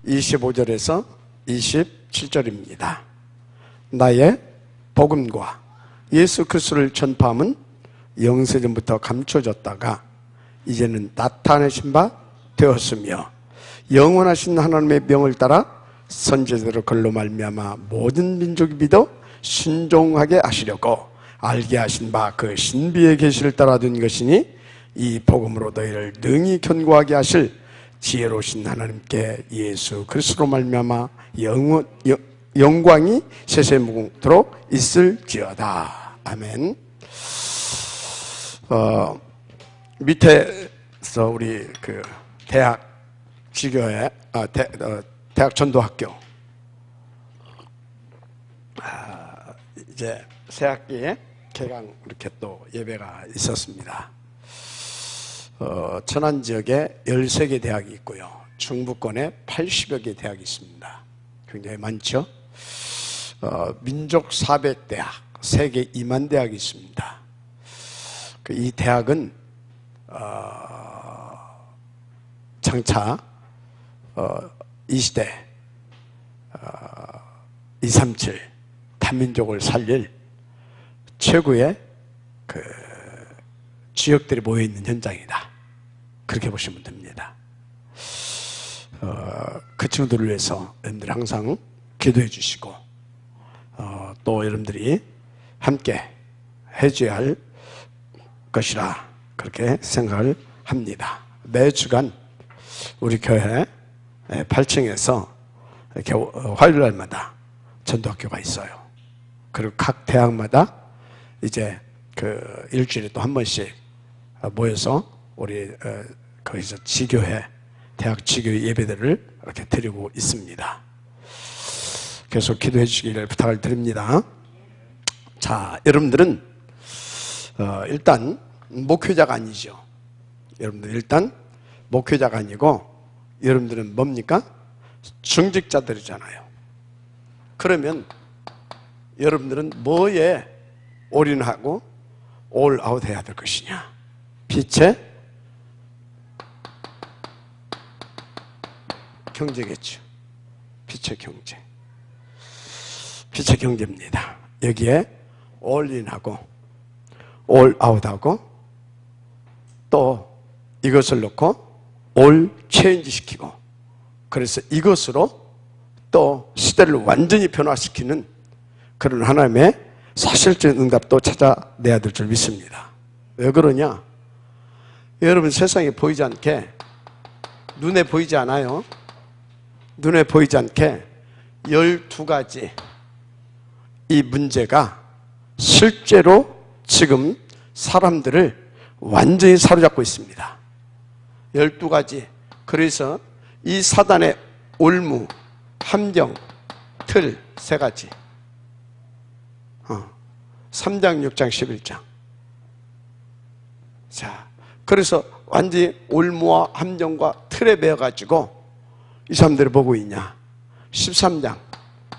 25절에서 27절입니다. 나의 복음과 예수 그리스도를 전파함은 영세전부터 감춰졌다가 이제는 나타내신 바 되었으며 영원하신 하나님의 명을 따라 선지자들을 걸로 말미암아 모든 민족이 믿어 순종하게 하시려고 알게 하신 바 그 신비의 계시를 따라둔 것이니 이 복음으로 너희를 능히 견고하게 하실 지혜로우신 하나님께 예수 그리스도로 말미암아 영광이 세세무궁토록 있을지어다. 아멘. 밑에서 우리 그 대학 지교회 대학 전도학교 이제 새 학기에 개강 이렇게 또 예배가 있었습니다. 천안 지역에 13개 대학이 있고요. 중부권에 80여 개 대학이 있습니다. 굉장히 많죠. 민족 400대학, 세계 2만 대학이 있습니다. 이 대학은 장차 이 시대 237 단민족을 살릴 최고의 그 지역들이 모여있는 현장이다. 그렇게 보시면 됩니다. 그 친구들을 위해서 여러분들이 항상 기도해 주시고 또 여러분들이 함께 해줘야 할 것이라 그렇게 생각을 합니다. 매주간 우리 교회 8층에서 이렇게 화요일날마다 전도학교가 있어요. 그리고 각 대학마다 이제 그 일주일에 또 한 번씩 모여서 우리 거기서 지교회 대학 지교회 예배들을 이렇게 드리고 있습니다. 계속 기도해 주시기를 부탁을 드립니다. 자, 여러분들은 일단 목회자가 아니죠. 여러분들 일단 목회자가 아니고 여러분들은 뭡니까? 중직자들이잖아요. 그러면 여러분들은 뭐에 올인하고 올아웃 해야 될 것이냐? 빛의 경제겠죠. 빛의 경제. 빛의 경제입니다. 여기에 올인하고 올아웃하고 또 이것을 놓고 올 체인지 시키고 그래서 이것으로 또 시대를 완전히 변화시키는 그런 하나님의 사실적인 응답도 찾아내야 될 줄 믿습니다. 왜 그러냐? 여러분 세상에 보이지 않게 눈에 보이지 않아요. 눈에 보이지 않게 12가지 이 문제가 실제로 지금 사람들을 완전히 사로잡고 있습니다. 12가지. 그래서 이 사단의 올무, 함정, 틀 3가지. 3장, 6장, 11장. 자, 그래서 완전히 올무와 함정과 틀에 매여가지고 이 사람들이 보고 있냐? 13장,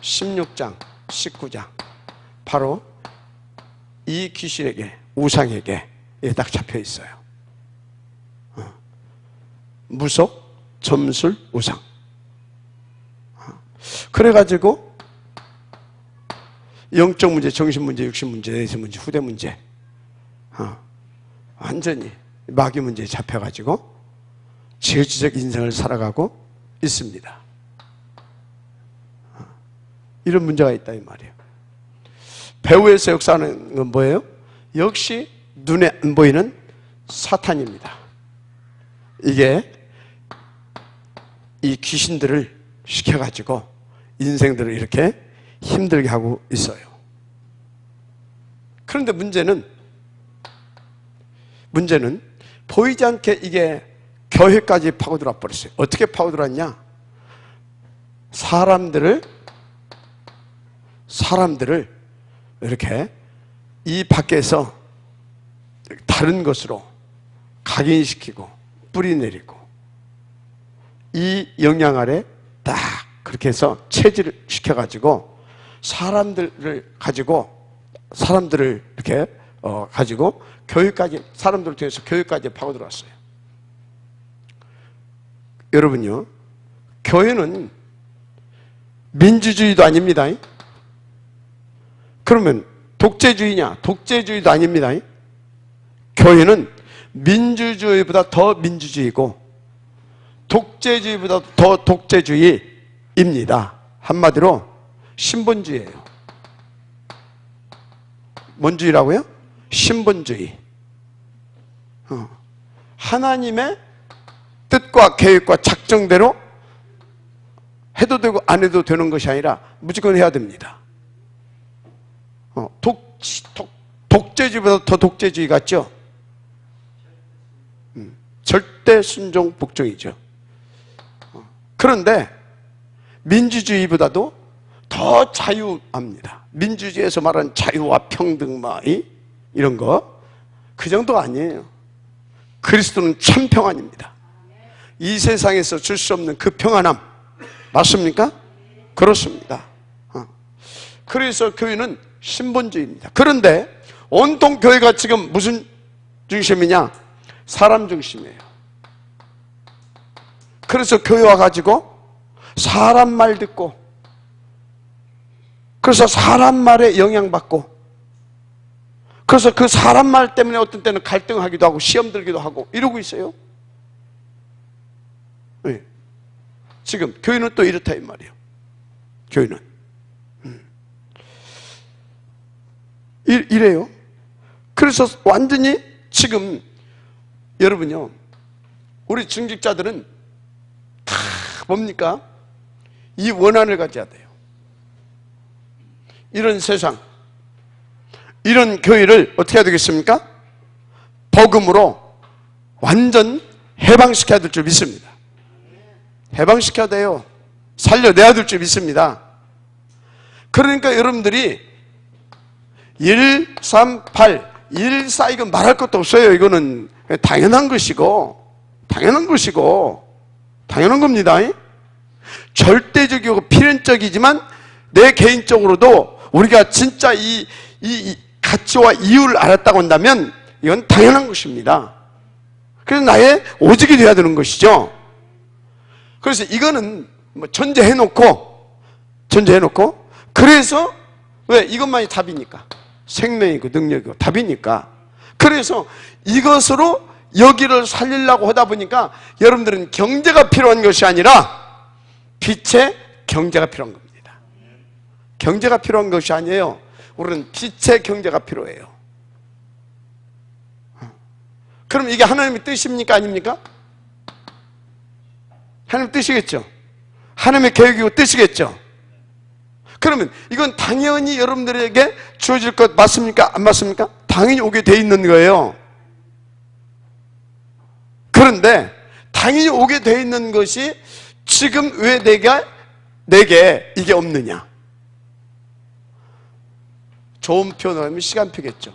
16장, 19장. 바로 이 귀신에게, 우상에게 딱 잡혀 있어요. 무속, 점술, 우상. 그래가지고 영적 문제, 정신 문제, 육신 문제, 내세 문제, 후대 문제 완전히 마귀 문제에 잡혀가지고 저지적 인생을 살아가고 있습니다. 이런 문제가 있다 이 말이에요. 배후에서 역사하는 건 뭐예요? 역시 눈에 안 보이는 사탄입니다. 이게 이 귀신들을 시켜가지고 인생들을 이렇게 힘들게 하고 있어요. 그런데 문제는 보이지 않게 이게 교회까지 파고들어 버렸어요. 어떻게 파고들었냐? 사람들을 이렇게 이 밖에서 다른 것으로 각인시키고 뿌리내리고 이 영향 아래 딱 그렇게 해서 체질을 시켜가지고 사람들을 이렇게 가지고 교회까지 사람들을 통해서 교회까지 파고들었어요. 여러분요, 교회는 민주주의도 아닙니다. 그러면 독재주의냐? 독재주의도 아닙니다. 교회는 민주주의보다 더 민주주의고 독재주의보다 더 독재주의입니다. 한마디로 신본주의예요. 뭔 주의라고요? 신본주의. 하나님의 뜻과 계획과 작정대로 해도 되고 안 해도 되는 것이 아니라 무조건 해야 됩니다. 독재주의보다 더 독재주의 같죠? 절대 순종 복종이죠. 그런데 민주주의보다도 더 자유합니다. 민주주의에서 말하는 자유와 평등 이런 거 그 정도가 아니에요. 그리스도는 참 평안입니다. 이 세상에서 줄 수 없는 그 평안함 맞습니까? 그렇습니다. 그래서 교회는 신본주의입니다. 그런데 온통 교회가 지금 무슨 중심이냐? 사람 중심이에요. 그래서 교회 와가지고 사람 말 듣고, 그래서 사람 말에 영향받고, 그래서 그 사람 말 때문에 어떤 때는 갈등하기도 하고 시험 들기도 하고 이러고 있어요. 네. 지금 교회는 또 이렇다 이 말이에요. 교회는 이래요. 그래서 완전히 지금 여러분요, 우리 중직자들은 다 뭡니까? 이 원한을 가져야 돼요. 이런 세상, 이런 교회를 어떻게 해야 되겠습니까? 복음으로 완전 해방시켜야 될 줄 믿습니다. 해방시켜야 돼요. 살려내야 될 줄 믿습니다. 그러니까 여러분들이 138, 114 이건 말할 것도 없어요. 이거는 당연한 것이고 당연한 겁니다. 절대적이고 필연적이지만 내 개인적으로도 우리가 진짜 이 가치와 이유를 알았다고 한다면 이건 당연한 것입니다. 그래서 나의 오직이 되어야 되는 것이죠. 그래서 이거는 뭐 전제해놓고 그래서 왜? 이것만이 답이니까. 생명이고 능력이고 답이니까. 그래서 이것으로 여기를 살리려고 하다 보니까 여러분들은 경제가 필요한 것이 아니라 빛의 경제가 필요한 겁니다. 경제가 필요한 것이 아니에요. 우리는 빛의 경제가 필요해요. 그럼 이게 하나님의 뜻입니까? 아닙니까? 하나님의 뜻이겠죠. 하나님의 계획이고 뜻이겠죠. 그러면 이건 당연히 여러분들에게 주어질 것 맞습니까? 안 맞습니까? 당연히 오게 돼 있는 거예요. 그런데 당연히 오게 돼 있는 것이 지금 왜 내게 이게 없느냐? 좋은 표현을 하면 시간표겠죠.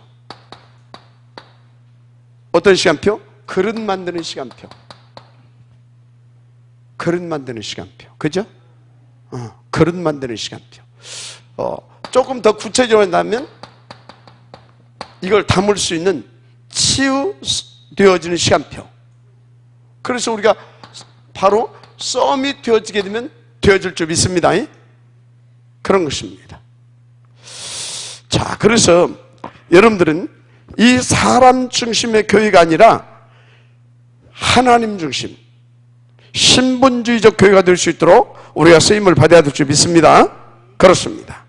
어떤 시간표? 그릇 만드는 시간표. 그릇 만드는 시간표. 그죠? 그릇 만드는 시간표. 조금 더 구체적으로 한다면 이걸 담을 수 있는 치유되어지는 시간표. 그래서 우리가 바로 썸이 되어지게 되면 되어질 줄 믿습니다. 그런 것입니다. 자, 그래서 여러분들은 이 사람 중심의 교회가 아니라 하나님 중심, 신본주의적 교회가 될 수 있도록 우리가 쓰임을 받아야 될 줄 믿습니다. 그렇습니다.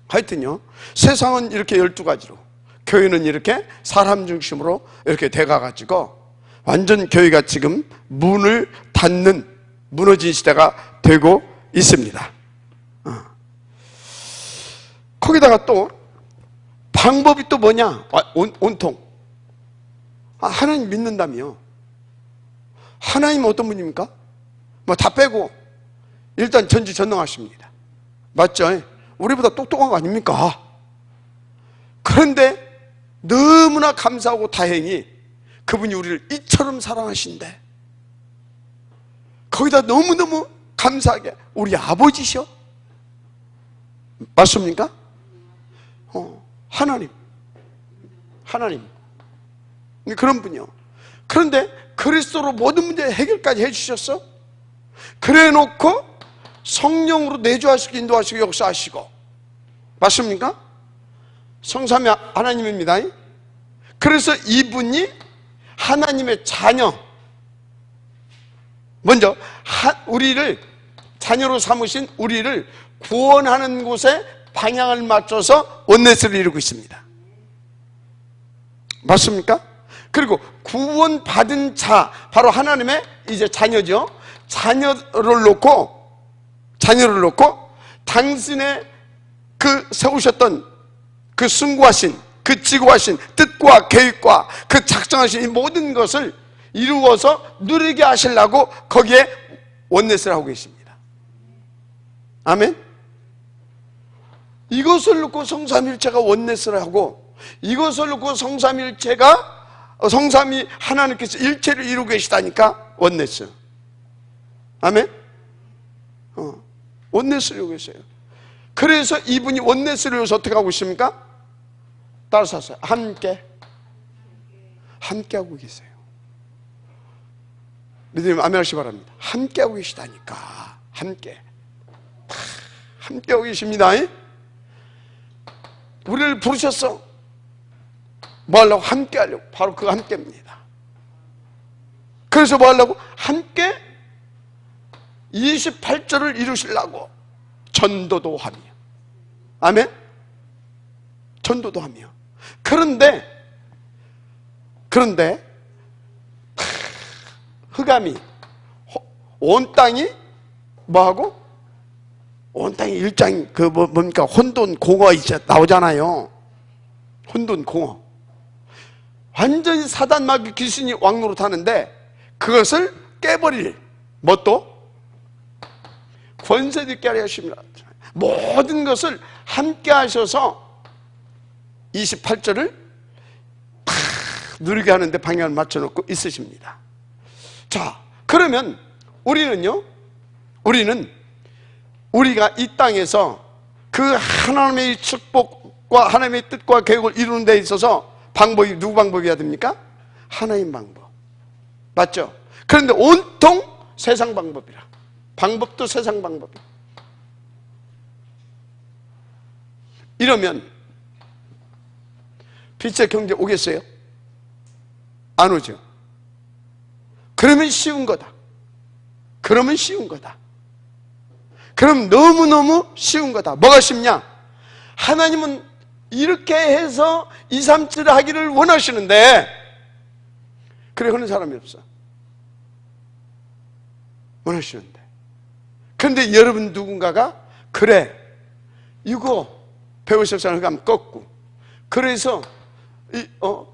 하여튼요, 세상은 이렇게 12가지로, 교회는 이렇게 사람 중심으로 이렇게 돼가가지고 완전 교회가 지금 문을 닫는 무너진 시대가 되고 있습니다. 거기다가 또 방법이 또 뭐냐? 온통 하나님 믿는다며. 하나님은 어떤 분입니까? 뭐 다 빼고 일단 전지전능하십니다. 맞죠? 우리보다 똑똑한 거 아닙니까? 그런데 너무나 감사하고 다행히 그분이 우리를 이처럼 사랑하신대. 거기다 너무너무 감사하게 우리 아버지셔. 맞습니까? 하나님 그런 분이요. 그런데 그리스도로 모든 문제 해결까지 해주셨어. 그래 놓고 성령으로 내주하시고 인도하시고 역사하시고, 맞습니까? 성삼위 하나님입니다. 그래서 이분이 하나님의 자녀, 먼저 우리를 자녀로 삼으신 우리를 구원하는 곳에 방향을 맞춰서 원네스를 이루고 있습니다. 맞습니까? 그리고 구원받은 자, 바로 하나님의 이제 자녀죠. 자녀를 놓고 당신의 그 세우셨던 그 승구하신, 그 지구하신 뜻과 계획과 그 작정하신 이 모든 것을 이루어서 누리게 하시려고 거기에 원넷을 하고 계십니다. 아멘. 이것을 놓고 성삼일체가 원넷을 하고, 이것을 놓고 성삼이 하나님께서 일체를 이루고 계시다니까 원넷을. 아멘. 원넷을 이루고 계세요. 그래서 이분이 원넷을 이루어서 어떻게 하고 있습니까? 따라서 하세요. 함께 하고 계세요. 믿으면 아멘 하시기 바랍니다. 함께 하고 계시다니까. 함께 하고 계십니다. 우리를 부르셨어. 뭐 하려고? 함께 하려고. 바로 그 함께입니다. 그래서 뭐 하려고? 함께 28절을 이루시려고 전도도 하며. 아멘. 전도도 하며. 그런데 흑암이, 온 땅이 뭐하고? 온 땅이 일장 뭡니까? 혼돈 공허 이제 나오잖아요. 혼돈 공허. 완전히 사단 마귀 귀신이 왕노릇하는데 그것을 깨버릴 뭣도 권세도 있게 하려 하십니다. 모든 것을 함께 하셔서 28절을 다 누리게 하는데 방향을 맞춰놓고 있으십니다. 자, 그러면 우리가 이 땅에서 그 하나님의 축복과 하나님의 뜻과 계획을 이루는 데 있어서 방법이 누구 방법이어야 됩니까? 하나님 방법. 맞죠? 그런데 온통 세상 방법이라. 방법도 세상 방법이야. 이러면 빛의 경제 오겠어요? 안 오죠? 그러면 쉬운 거다. 그럼 너무너무 쉬운 거다. 뭐가 쉽냐? 하나님은 이렇게 해서 2, 3, 7 하기를 원하시는데 그래 하는 사람이 없어. 원하시는데. 그런데 여러분 누군가가 그래 이거 배우셨잖아요. 그럼 꺾고 그래서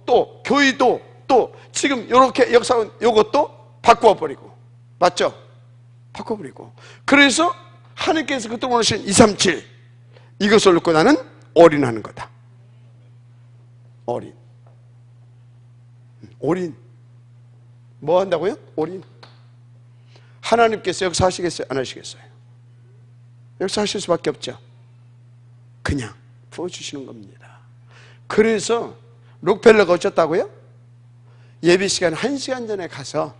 또 교회도 또 지금 이렇게 역사는 이것도 바꿔버리고, 맞죠? 바꿔버리고 그래서 하나님께서 그때 원하신 2, 3, 7 이것을 놓고 나는 올인하는 거다. 올인 뭐 한다고요? 올인. 하나님께서 역사하시겠어요? 안 하시겠어요? 역사하실 수밖에 없죠. 그냥 부어주시는 겁니다. 그래서 록펠러가 어쩌다고요? 예배 시간 1시간 전에 가서,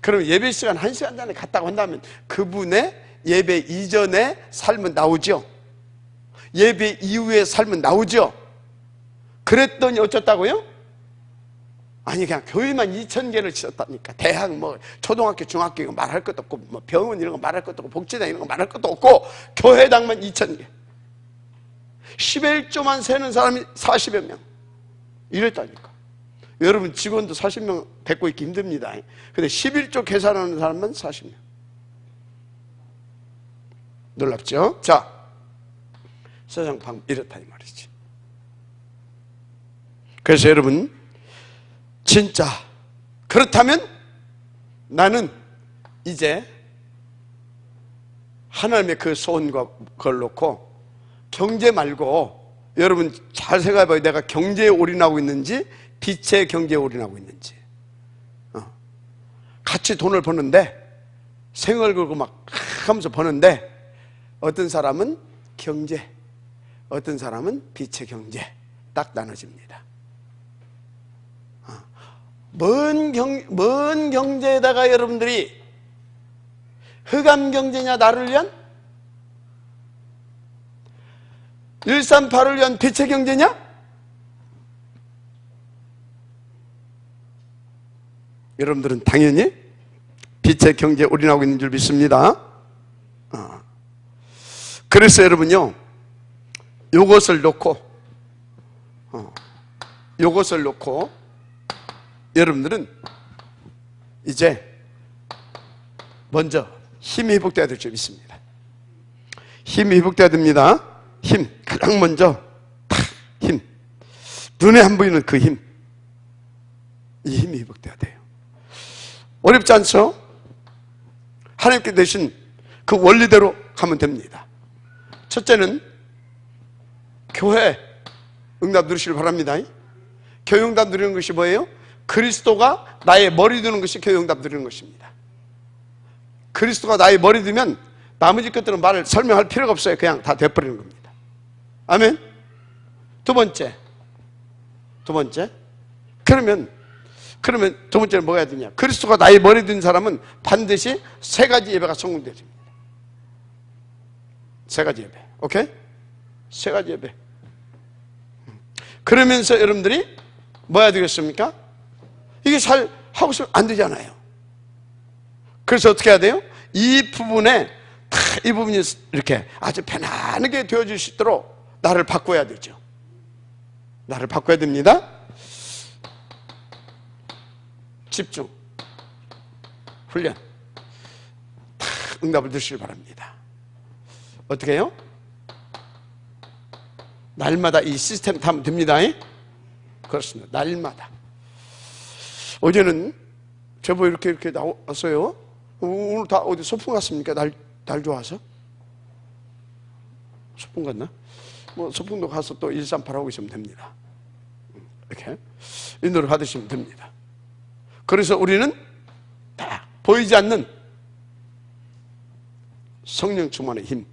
그럼 예배 시간 1시간 전에 갔다고 한다면 그분의 예배 이전의 삶은 나오죠. 예배 이후의 삶은 나오죠. 그랬더니 어쩌다고요? 아니 그냥 교회만 2,000개를 치렀다니까. 대학 뭐 초등학교 중학교 이거 말할 것도 없고 뭐 병원 이런 거 말할 것도 없고 복지당 이런 거 말할 것도 없고 교회당만 2,000개 11조만 세는 사람이 40여 명 이랬다니까. 여러분 직원도 40명 데리고 있기 힘듭니다. 근데 11조 계산하는 사람만 40명. 놀랍죠? 자, 세상 방법 이렇다 이 말이지. 그래서 여러분 진짜 그렇다면 나는 이제 하나님의 그 소원과 그걸 놓고 경제 말고, 여러분 잘 생각해봐요. 내가 경제에 올인하고 있는지 빛의 경제에 올인하고 있는지. 같이 돈을 버는데 생을 걸고 막 하면서 버는데 어떤 사람은 경제, 어떤 사람은 빛의 경제 딱 나눠집니다. 먼 경제에다가 여러분들이 흑암 경제냐 나를 위한? 138을 위한 빛의 경제냐? 여러분들은 당연히 빛의 경제에 올인하고 있는 줄 믿습니다. 그래서 여러분요, 요것을 놓고 여러분들은 이제 먼저 힘이 회복돼야 될 줄 믿습니다. 힘이 회복돼야 됩니다. 힘, 가장 먼저 힘, 눈에 안 보이는 그 힘, 이 힘이 회복돼야 돼요. 어렵지 않죠? 하나님께 내신 그 원리대로 가면 됩니다. 첫째는 교회 응답 누리시길 바랍니다. 교회 응답 누리는 것이 뭐예요? 그리스도가 나의 머리 두는 것이 교회 응답 누리는 것입니다. 그리스도가 나의 머리 두면 나머지 것들은 말을 설명할 필요가 없어요. 그냥 다 돼버리는 겁니다. 아멘. 두 번째 그러면 두 번째는 뭐가 해야 되냐? 그리스도가 나의 머리 든 사람은 반드시 세 가지 예배가 성공되어야 됩니다. 세 가지 예배. 오케이? 세 가지 예배. 그러면서 여러분들이 뭐 해야 되겠습니까? 이게 잘 하고 있으면 안 되잖아요. 그래서 어떻게 해야 돼요? 이 부분에 이 부분이 이렇게 아주 편안하게 되어질 수 있도록 나를 바꿔야 되죠. 나를 바꿔야 됩니다. 집중, 훈련, 다 응답을 드시길 바랍니다. 어떻게 해요? 날마다 이 시스템 타면 됩니다. 그렇습니다. 날마다. 어제는 제보 이렇게 나왔어요. 오늘 다 어디 소풍 갔습니까? 날 좋아서? 소풍 갔나? 뭐 소풍도 가서 또 138 하고 있으면 됩니다. 이렇게 인도를 받으시면 됩니다. 그래서 우리는 다 보이지 않는 성령 충만의 힘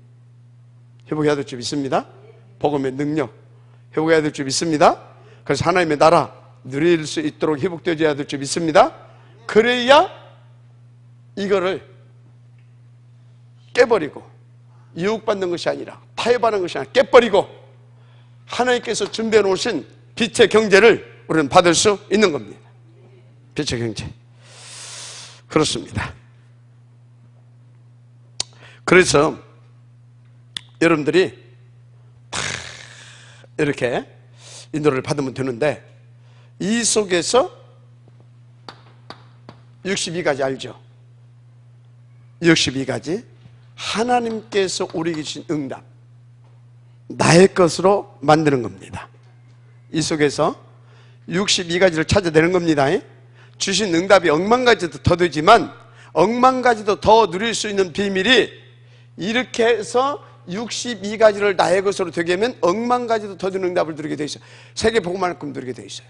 회복해야 될 줄 믿습니다. 복음의 능력 회복해야 될 줄 믿습니다. 그래서 하나님의 나라 누릴 수 있도록 회복되어야 될 줄 믿습니다. 그래야 이거를 깨버리고 유혹받는 것이 아니라 타협하는 것이 아니라 깨버리고 하나님께서 준비해 놓으신 빛의 경제를 우리는 받을 수 있는 겁니다. 빛의 경제. 그렇습니다. 그래서 여러분들이 다 이렇게 인도를 받으면 되는데 이 속에서 62가지 알죠? 62가지 하나님께서 우리에게 주신 응답 나의 것으로 만드는 겁니다. 이 속에서 62가지를 찾아내는 겁니다. 주신 응답이 억만 가지도 더 되지만 억만 가지도 더 누릴 수 있는 비밀이 이렇게 해서 62가지를 나의 것으로 되게 하면 억만 가지도 더 되는 응답을 누리게 돼 있어요. 세계 복음만큼 누리게 돼 있어요.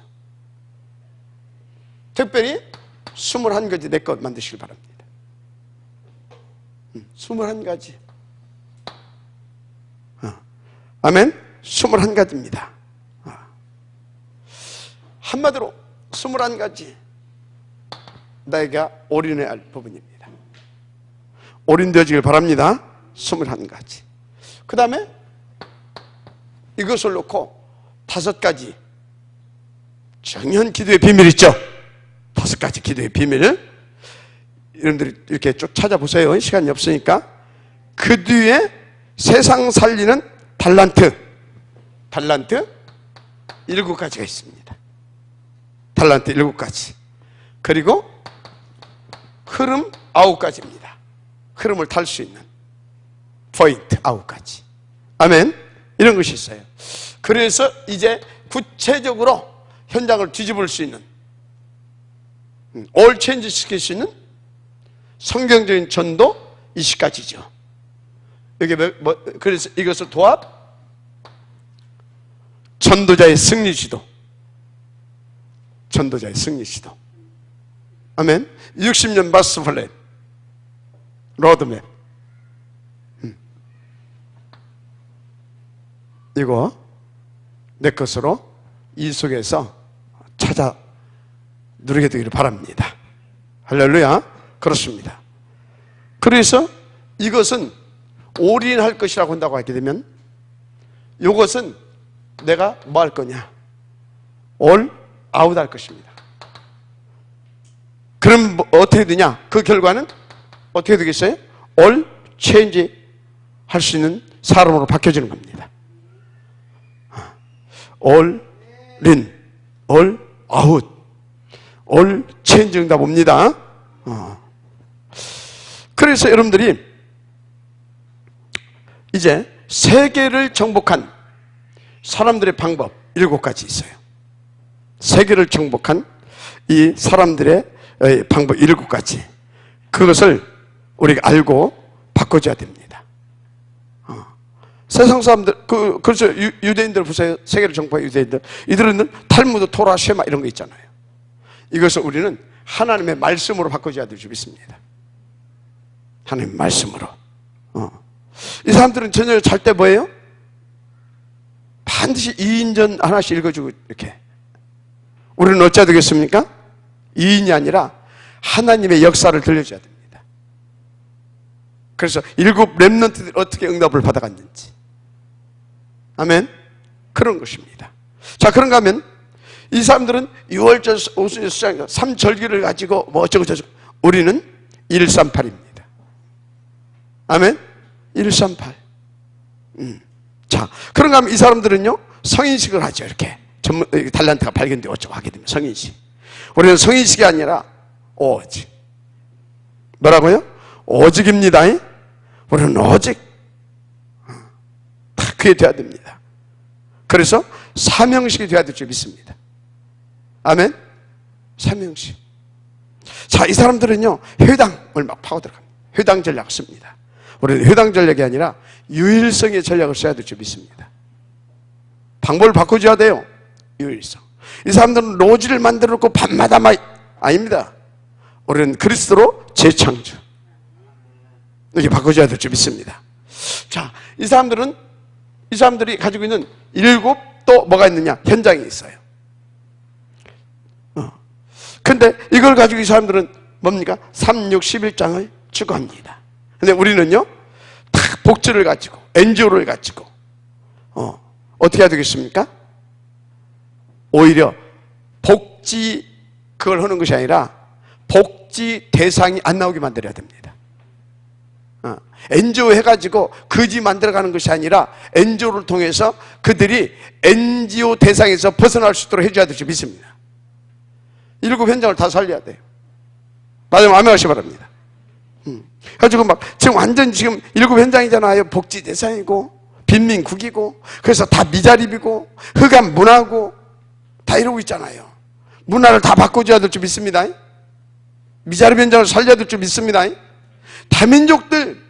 특별히 21가지 내 것 만드시길 바랍니다. 21가지. 아멘. 21가지입니다. 한마디로 21가지 내가 올인해야 할 부분입니다. 올인되어지길 바랍니다. 21가지. 그 다음에 이것을 놓고 5가지 정연 기도의 비밀 있죠? 5가지 기도의 비밀을 여러분들이 이렇게 쭉 찾아보세요. 시간이 없으니까. 그 뒤에 세상 살리는 달란트 7가지가 있습니다. 달란트 7가지. 그리고 흐름 9가지입니다. 흐름을 탈 수 있는 포인트 9가지. 아멘. 이런 것이 있어요. 그래서 이제 구체적으로 현장을 뒤집을 수 있는 올 체인지 시킬 수 있는 성경적인 전도 20가지죠. 여기 그래서 이것을 도합 전도자의 승리 지도. 전도자의 승리 지도. 아멘. 60년 마스터 플랜 로드맵. 이거 내 것으로 이 속에서 찾아 누리게 되기를 바랍니다. 할렐루야. 그렇습니다. 그래서 이것은 올인할 것이라고 한다고 하게 되면 이것은 내가 뭐 할 거냐? 올 아웃 할 것입니다. 그럼 뭐 어떻게 되냐? 그 결과는 어떻게 되겠어요? 올 체인지 할 수 있는 사람으로 바뀌어지는 겁니다. 올 린, 올 아웃, 올 체인지 응답 옵니다. 그래서 여러분들이 이제 세계를 정복한 사람들의 방법 7가지 있어요. 세계를 정복한 이 사람들의 방법 7가지. 그것을 우리가 알고 바꿔줘야 됩니다. 세상 사람들, 그래서 유대인들 보세요. 세계를 정복한 유대인들. 이들은 탈무드, 토라, 쉐마 이런 거 있잖아요. 이것을 우리는 하나님의 말씀으로 바꿔줘야 될 줄 믿습니다. 하나님의 말씀으로. 이 사람들은 저녁에 잘 때 뭐예요? 반드시 2인전 하나씩 읽어주고 이렇게. 우리는 어찌해야 되겠습니까? 2인이 아니라 하나님의 역사를 들려줘야 됩니다. 그래서 7 렘넌트들이 어떻게 응답을 받아갔는지. 아멘. 그런 것입니다. 자, 그런가 하면 이 사람들은 6월절, 오순절, 수장, 3절기를 가지고 뭐 어쩌고저쩌고. 우리는 138입니다. 아멘. 138. 자, 그런가 하면 이 사람들은요, 성인식을 하죠. 이렇게. 달란트가 발견되고 어쩌고 하게 되면 성인식. 우리는 성인식이 아니라 오직. 뭐라고요? 오직입니다. 우리는 오직. 다 그게 돼야 됩니다. 그래서 사명식이 돼야 될 줄 믿습니다. 아멘? 사명식. 자, 이 사람들은요, 회당을 막 파고 들어갑니다. 회당 전략을 씁니다. 우리는 회당 전략이 아니라 유일성의 전략을 써야 될 줄 믿습니다. 방법을 바꿔줘야 돼요. 유일성. 이 사람들은 로지를 만들어 놓고 밤마다 아닙니다. 우리는 그리스도로 재창조. 이렇게 바꿔줘야 될 줄 믿습니다. 자, 이 사람들이 가지고 있는 7 또 뭐가 있느냐? 현장이 있어요. 근데 이걸 가지고 이 사람들은 뭡니까? 3, 6, 11장을 추구합니다. 근데 우리는요, 다 복지를 가지고, NGO를 가지고, 어떻게 해야 되겠습니까? 오히려 복지, 그걸 하는 것이 아니라 복지 대상이 안 나오게 만들어야 됩니다. NGO 해가지고 거지 만들어가는 것이 아니라 NGO를 통해서 그들이 NGO 대상에서 벗어날 수 있도록 해줘야 될 줄 믿습니다. 7 현장을 다 살려야 돼요. 맞으면 아멘 하시 바랍니다. 가지고 막 지금 완전 지금 7 현장이잖아요. 복지 대상이고 빈민국이고 그래서 다 미자립이고 흑암 문화고 다 이러고 있잖아요. 문화를 다 바꿔줘야 될 줄 믿습니다. 미자립 현장을 살려야 될 줄 믿습니다. 다민족들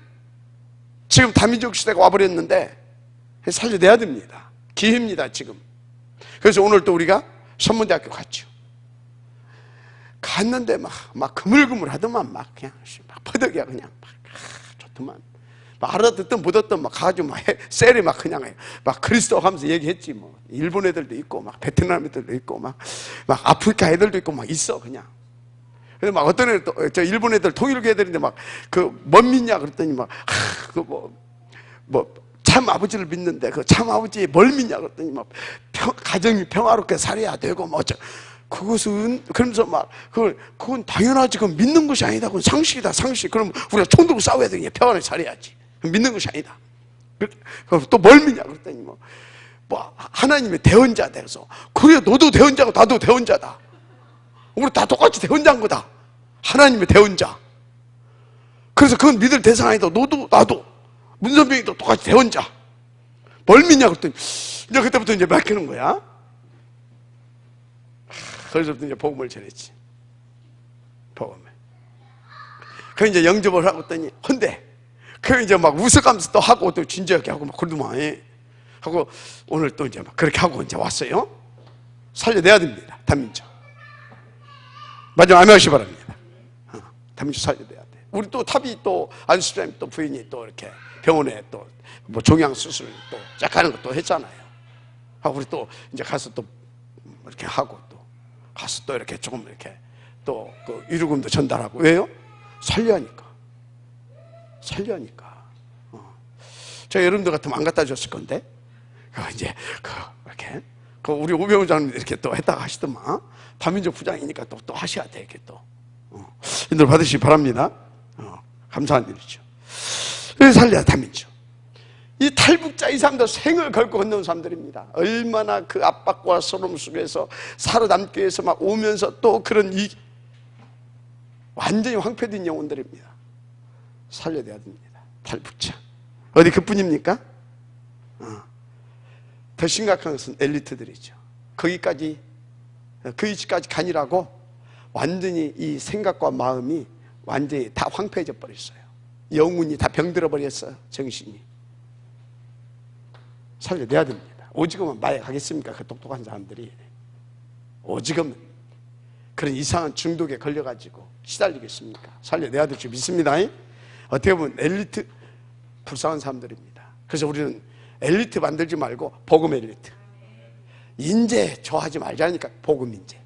지금 다민족 시대가 와버렸는데 살려내야 됩니다. 기회입니다 지금. 그래서 오늘 또 우리가 선문대학교 갔죠. 갔는데 막 그물그물 하더만 막 그냥 막 퍼덕이야 그냥 막 좋더만 막 알아듣든 못 듣든 막 가가지고 막 셀이 막 그냥 막 그리스도 하면서 얘기했지 뭐. 일본 애들도 있고 막 베트남 애들도 있고 막 아프리카 애들도 있고 막 있어 그냥. 근데 막 어떤 애들 또 저 일본 애들 통일교 애들인데 막 그 뭐 믿냐 그랬더니 막 그 뭐 참 아버지를 믿는데 그 참 아버지 뭘 믿냐 그랬더니 막 가정이 평화롭게 살아야 되고 뭐 어쩌. 그것은 그러면서 막 그건 당연하지. 그건 믿는 것이 아니다. 그건 상식이다. 상식. 그럼 우리가 총 들고 싸워야 되냐? 평안을 살아야지. 믿는 것이 아니다. 또 뭘 믿냐 그랬더니 뭐 하나님의 대언자다. 그래서 그래 너도 대언자고 나도 대언자다. 우리 다 똑같이 대언자인 거다. 하나님의 대언자. 그래서 그건 믿을 대상 아니다. 너도 나도 문선병이도 똑같이 대언자. 뭘 믿냐 그랬더니 이제 그때부터 이제 맡기는 거야. 그래서부터 이제 복음을 전했지. 복음을. 그 이제 영접을 하고 했더니 헌데 그 이제 막 웃어가면서 또 하고 또 진지하게 하고 막 그러더만 하고 오늘 또 이제 막 그렇게 하고 이제 왔어요. 살려내야 됩니다. 다민족. 마지막 아멘 하시 바랍니다. 다민족 살려내야 돼. 우리 또 탑이 또 안수장님 또 부인이 또 이렇게 병원에 또 뭐 종양 수술 또 짝하는 것도 했잖아요. 하고 우리 또 이제 가서 또 이렇게 하고 또 가서 또 이렇게 조금 이렇게 또 그 위로금도 전달하고 왜요? 살려야 하니까. 살려니까. 저 여러분들 같으면 안 갖다 줬을 건데. 이제 이렇게 우리 오병우장님 이렇게 또 했다가 하시더만. 다민족 부장이니까 또 하셔야 돼 이렇게 또. 인도를 받으시기 바랍니다. 감사한 일이죠. 그래서 살려야 다민족. 이 탈북자 이 사람도 생을 걸고 건너온 사람들입니다. 얼마나 그 압박과 소름 속에서 살아남기 위해서 막 오면서 또 그런 완전히 황폐된 영혼들입니다. 살려야 됩니다. 탈북자. 어디 그뿐입니까? 더 심각한 것은 엘리트들이죠. 거기까지 그 위치까지 가니라고 완전히 이 생각과 마음이 완전히 다 황폐해져 버렸어요. 영혼이 다 병들어 버렸어요. 정신이. 살려내야 됩니다. 오지금은 마약하겠습니까? 그 똑똑한 사람들이. 오지금은 그런 이상한 중독에 걸려가지고 시달리겠습니까? 살려내야 될 줄 믿습니다. 어떻게 보면 엘리트 불쌍한 사람들입니다. 그래서 우리는 엘리트 만들지 말고 복음 엘리트. 인재 좋아하지 말자니까 복음 인재.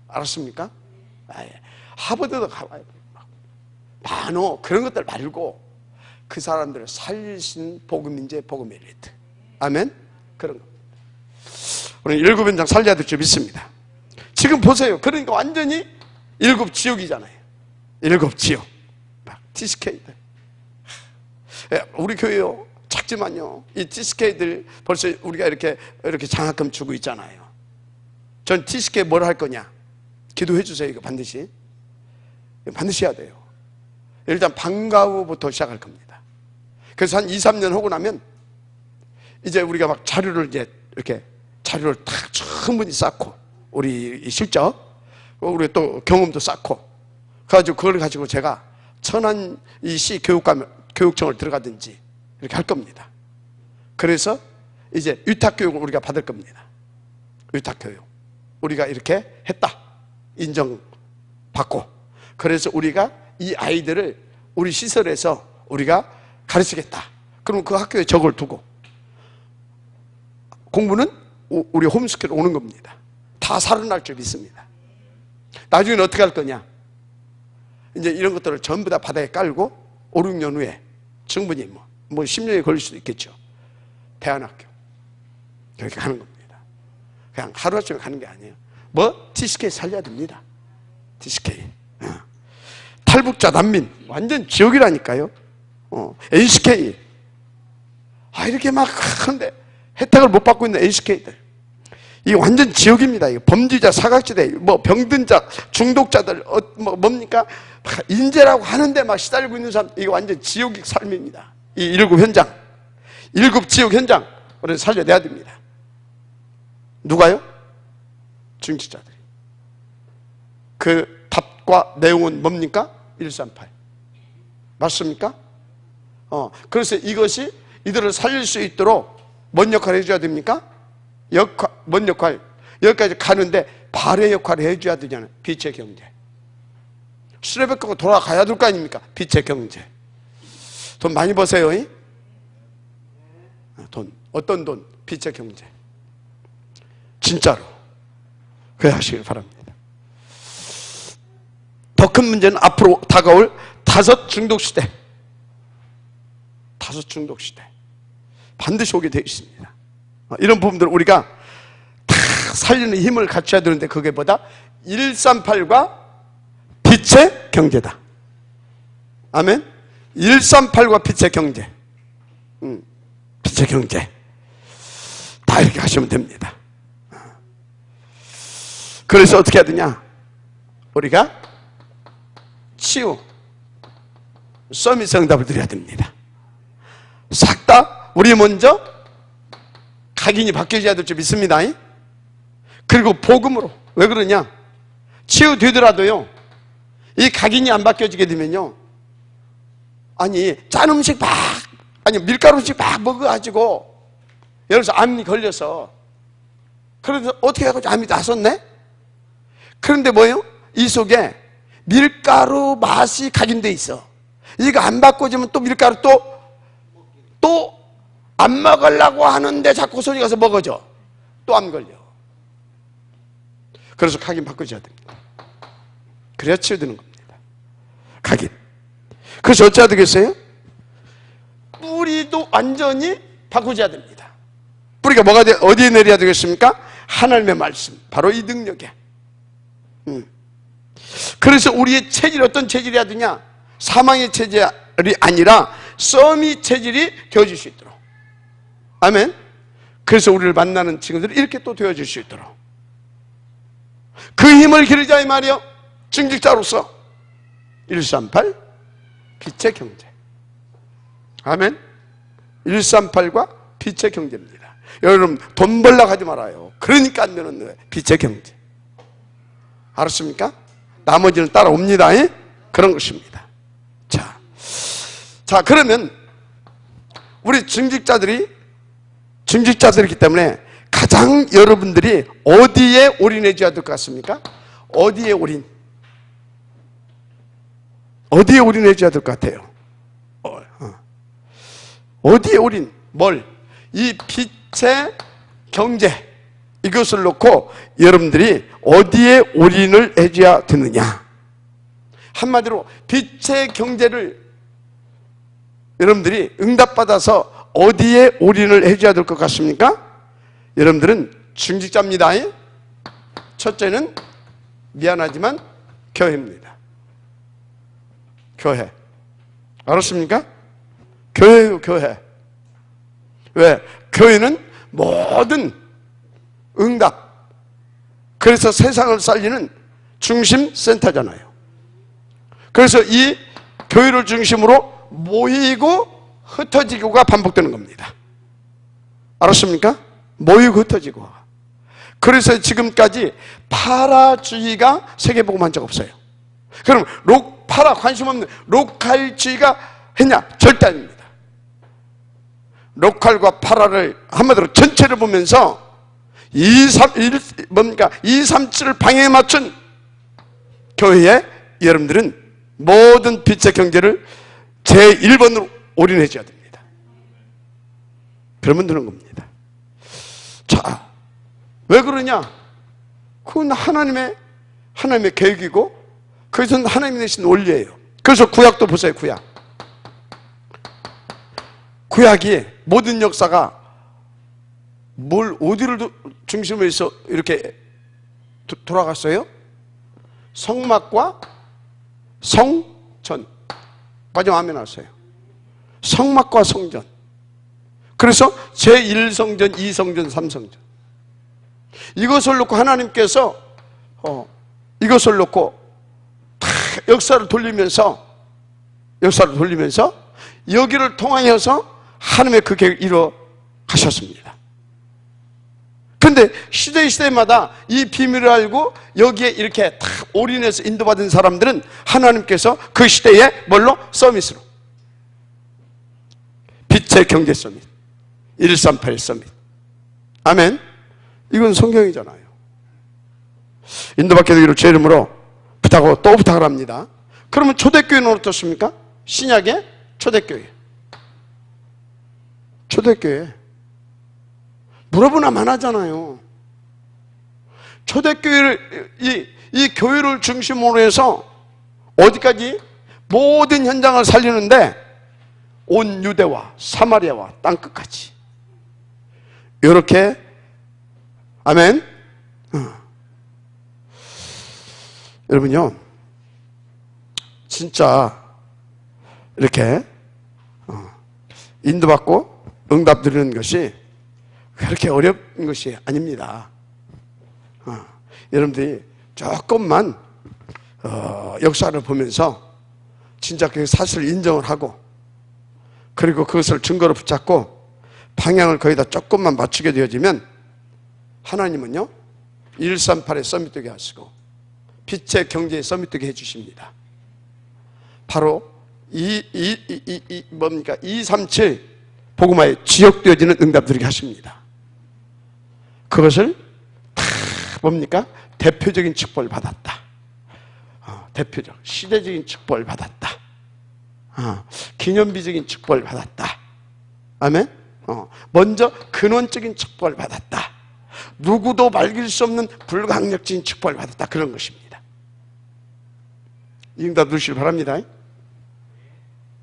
알았습니까? 하버드도 가봐요. 많어. 그런 것들 말고 그 사람들을 살릴 수 있는 복음 인재, 복음 엘리트. 아멘? 그런 겁니다. 우리 일곱 현장 살려야 될 줄 믿습니다. 지금 보세요. 그러니까 완전히 일곱 지옥이잖아요. 일곱 지옥. 막 TSK들. 우리 교회요. 작지만요. 이 TSK들 벌써 우리가 이렇게 장학금 주고 있잖아요. 전 TSK 뭘 할 거냐? 기도해 주세요. 이거 반드시. 반드시 해야 돼요. 일단 방과 후부터 시작할 겁니다. 그래서 한 2, 3년 하고 나면 이제 우리가 막 자료를 이제 이렇게 자료를 다 충분히 쌓고 우리 실적 우리 또 경험도 쌓고 그래가지고 그걸 가지고 제가 천안 시 교육청을 들어가든지 이렇게 할 겁니다. 그래서 이제 위탁교육을 우리가 받을 겁니다. 위탁교육 우리가 이렇게 했다 인정받고 그래서 우리가 이 아이들을 우리 시설에서 우리가 가르치겠다. 그럼 그 학교에 적을 두고 공부는 우리 홈스쿨 오는 겁니다. 다 살아날 줄 믿습니다. 나중에는 어떻게 할 거냐? 이제 이런 것들을 전부 다 바닥에 깔고 5, 6년 후에 충분히 뭐 10년이 걸릴 수도 있겠죠. 대안학교 그렇게 가는 겁니다. 그냥 하루아침에 가는 게 아니에요. TSK 살려야 됩니다. TSK 탈북자 난민 완전 지옥이라니까요. NCK 이렇게 막 하는데 혜택을 못 받고 있는 NCK들 이 완전 지옥입니다. 이거 범죄자, 사각지대, 병든 자, 중독자들 뭡니까? 인재라고 하는데 막 시달리고 있는 사람 이거 완전 지옥의 삶입니다. 이 일곱 현장, 일곱 지옥 현장 우리는 살려내야 됩니다. 누가요? 중직자들이. 그 답과 내용은 뭡니까? 138 맞습니까? 그래서 이것이 이들을 살릴 수 있도록 뭔 역할을 해줘야 됩니까? 뭔 역할? 여기까지 가는데 발의 역할을 해줘야 되잖아요. 빛의 경제. 수레배 끄고 돌아가야 될 거 아닙니까? 빛의 경제. 돈 많이 버세요. 돈. 어떤 돈? 빛의 경제. 진짜로. 그래 하시길 바랍니다. 더 큰 문제는 앞으로 다가올 다섯 중독 시대. 다섯 중독 시대. 반드시 오게 되어 있습니다. 이런 부분들을 우리가 다 살리는 힘을 갖춰야 되는데 그게 뭐다? 138과 빛의 경제다. 아멘? 138과 빛의 경제. 빛의 경제. 다 이렇게 하시면 됩니다. 그래서 어떻게 해야 되냐? 우리가 치유, 서밋 응답을 드려야 됩니다. 싹 다 우리 먼저 각인이 바뀌어져야 될 줄 믿습니다. 그리고 복음으로. 왜 그러냐? 치유되더라도요 이 각인이 안 바뀌어지게 되면요 짠 음식 밀가루 음식 막 먹어가지고 예를 들어서 암이 걸려서 그래서 어떻게 해가지고 암이 나섰네? 그런데 뭐예요? 이 속에 밀가루 맛이 각인돼 있어. 이거 안 바꿔주면 또 밀가루 또 안 먹으려고 하는데 자꾸 손이 가서 먹어줘. 또 안 걸려. 그래서 각인 바꿔줘야 됩니다. 그래야 치유되는 겁니다. 각인. 그래서 어찌해야 되겠어요? 뿌리도 완전히 바꾸셔야 됩니다. 뿌리가 뭐가 어디에 내려야 되겠습니까? 하나님의 말씀, 바로 이 능력에. 그래서 우리의 체질이 어떤 체질이어야 되냐? 사망의 체질이 아니라 썸의 체질이 되어질 수 있도록. 아멘. 그래서 우리를 만나는 친구들이 이렇게 또 되어질 수 있도록 그 힘을 기르자 이 말이요. 증직자로서 138 빛의 경제. 아멘. 138과 빛의 경제입니다. 여러분 돈 벌려고 하지 말아요. 그러니까 안 되는 거예요. 빛의 경제. 알았습니까? 나머지는 따라옵니다. 그런 것입니다. 자 그러면 우리 증직자들이기 때문에 가장 여러분들이 어디에 올인해줘야 될 것 같습니까? 어디에 올인해줘야 될 것 같아요? 어디에 올인? 뭘? 이 빛의 경제, 이것을 놓고 여러분들이 어디에 올인을 해줘야 되느냐? 한마디로 빛의 경제를 여러분들이 응답받아서 어디에 올인을 해줘야 될 것 같습니까? 여러분들은 중직자입니다. 첫째는 미안하지만 교회입니다. 교회. 알았습니까? 교회요, 교회. 왜? 교회는 모든 응답, 그래서 세상을 살리는 중심 센터잖아요. 그래서 이 교회를 중심으로 모이고 흩어지고가 반복되는 겁니다. 알았습니까? 모이고 흩어지고. 그래서 지금까지 파라주의가 세계복음한 적 없어요. 그럼 파라 관심 없는 로컬주의가 했냐? 절대 아닙니다. 로컬과 파라를 한마디로 전체를 보면서 237을 방향에 맞춘 교회에 여러분들은 모든 빛의 경제를 제1번으로 올인해 줘야 됩니다. 그러면 되는 겁니다. 자, 왜 그러냐? 그건 하나님의 계획이고 그것은 하나님이 내신 원리예요. 그래서 구약도 보세요. 구약이 모든 역사가 어디를 중심으로 해서 이렇게 돌아갔어요? 성막과 성전. 마지막 아멘 하세요. 성막과 성전. 그래서 제1성전, 2성전, 3성전. 이것을 놓고 하나님께서 이것을 놓고 다 역사를 돌리면서 여기를 통하여서 하나님의 그 계획을 이루어 가셨습니다. 근데 시대마다 이 비밀을 알고 여기에 이렇게 다 올인해서 인도받은 사람들은 하나님께서 그 시대에 뭘로? 서밋으로. 빛의 경제 서밋. 138 서밋. 아멘. 이건 성경이잖아요. 인도받게 되기를 제 이름으로 부탁하고 또 부탁을 합니다. 그러면 초대교회는 어떻습니까? 신약의 초대교회. 물어보나 만하잖아요. 초대교회를 이 교회를 중심으로 해서 어디까지? 모든 현장을 살리는데 온 유대와 사마리아와 땅끝까지 이렇게. 아멘. 여러분요, 진짜 이렇게 인도받고 응답 드리는 것이 그렇게 어려운 것이 아닙니다. 여러분들이 조금만 역사를 보면서 진짜 그 사실을 인정을 하고 그리고 그것을 증거로 붙잡고 방향을 거기다 조금만 맞추게 되어지면 하나님은요 138에 서밋되게 하시고 빛의 경제에 서밋되게 해주십니다. 바로 237 복음화에 지역되어지는 응답들이 하십니다. 그것을 다 뭡니까? 대표적인 축복을 받았다. 대표적 시대적인 축복을 받았다. 기념비적인 축복을 받았다. 아멘. 먼저 근원적인 축복을 받았다. 누구도 말길 수 없는 불가항력적인 축복을 받았다. 그런 것입니다. 이 응답 누리시길 바랍니다.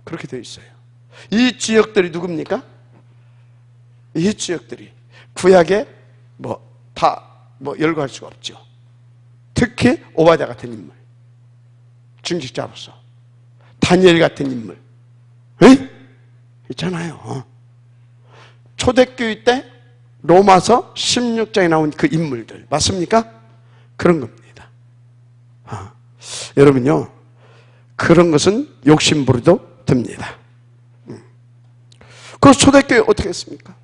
그렇게 되어 있어요. 이 지역들이 누굽니까? 이 지역들이 구약에 다 열거할 수가 없죠. 특히 오바댜 같은 인물, 중직자로서 다니엘 같은 인물, 있잖아요. 초대교회 때 로마서 16장에 나온 그 인물들 맞습니까? 그런 겁니다. 여러분요, 그런 것은 욕심부리도 듭니다. 그래서 초대교회 어떻게 했습니까?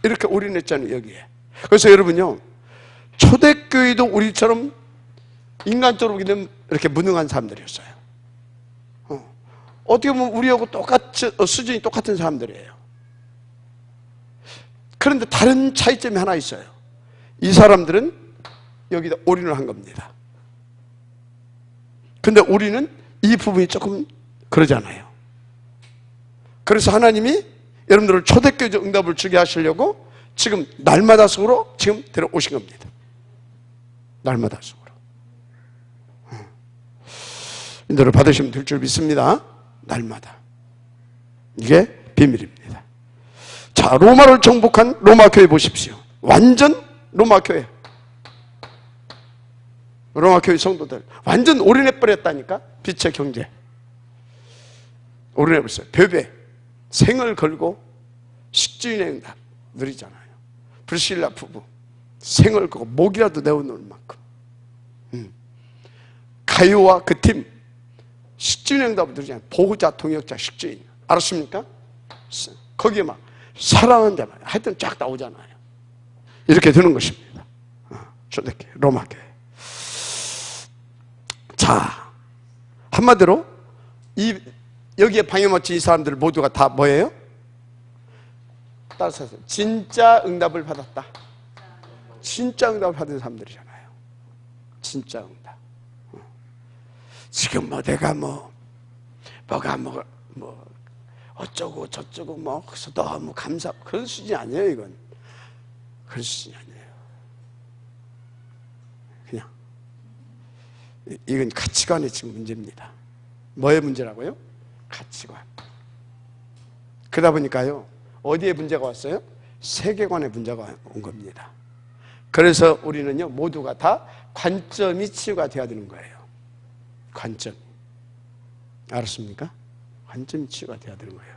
이렇게 올인했잖아요, 여기에. 그래서 여러분요, 초대교회도 우리처럼 인간적으로 보기에는 이렇게 무능한 사람들이었어요. 어떻게 보면 우리하고 똑같이 수준이 똑같은 사람들이에요. 그런데 다른 차이점이 하나 있어요. 이 사람들은 여기다 올인을 한 겁니다. 근데 우리는 이 부분이 조금 그러잖아요. 그래서 하나님이 여러분들을 초대교회적 응답을 주게 하시려고 지금 날마다 속으로 지금 데려오신 겁니다. 날마다 속으로. 인도를 받으시면 될 줄 믿습니다. 날마다. 이게 비밀입니다. 자, 로마를 정복한 로마 교회 보십시오. 완전 로마 교회. 로마 교회 성도들 완전 올인해버렸다니까. 빛의 경제 올인해버렸어요. 베베 생을 걸고 식주인의 응답 누리잖아요. 브리실라 부부 생을 걸고 목이라도 내어놓을 만큼. 가요와 그 팀 식주인의 응답을 누리잖아요. 보호자, 동역자, 식주인. 알았습니까? 거기에 막 사랑한다 말이야. 하여튼 쫙 나오잖아요. 이렇게 되는 것입니다. 초대교회, 로마교회. 자, 한마디로 여기에 방해맞지 이 사람들 모두가 다 뭐예요? 따라서 진짜 응답을 받았다. 진짜 응답을 받은 사람들이잖아요. 진짜 응답. 지금 내가 어쩌고 저쩌고 그래서 너무 감사, 그런 수준이 아니에요. 이건 그런 수준이 아니에요. 그냥 이건 가치관의 지금 문제입니다. 뭐의 문제라고요? 가치관. 그러다 보니까요, 어디에 문제가 왔어요? 세계관의 문제가 온 겁니다. 그래서 우리는요, 모두가 다 관점이 치유가 되어야 되는 거예요. 관점. 알았습니까? 관점이 치유가 되어야 되는 거예요.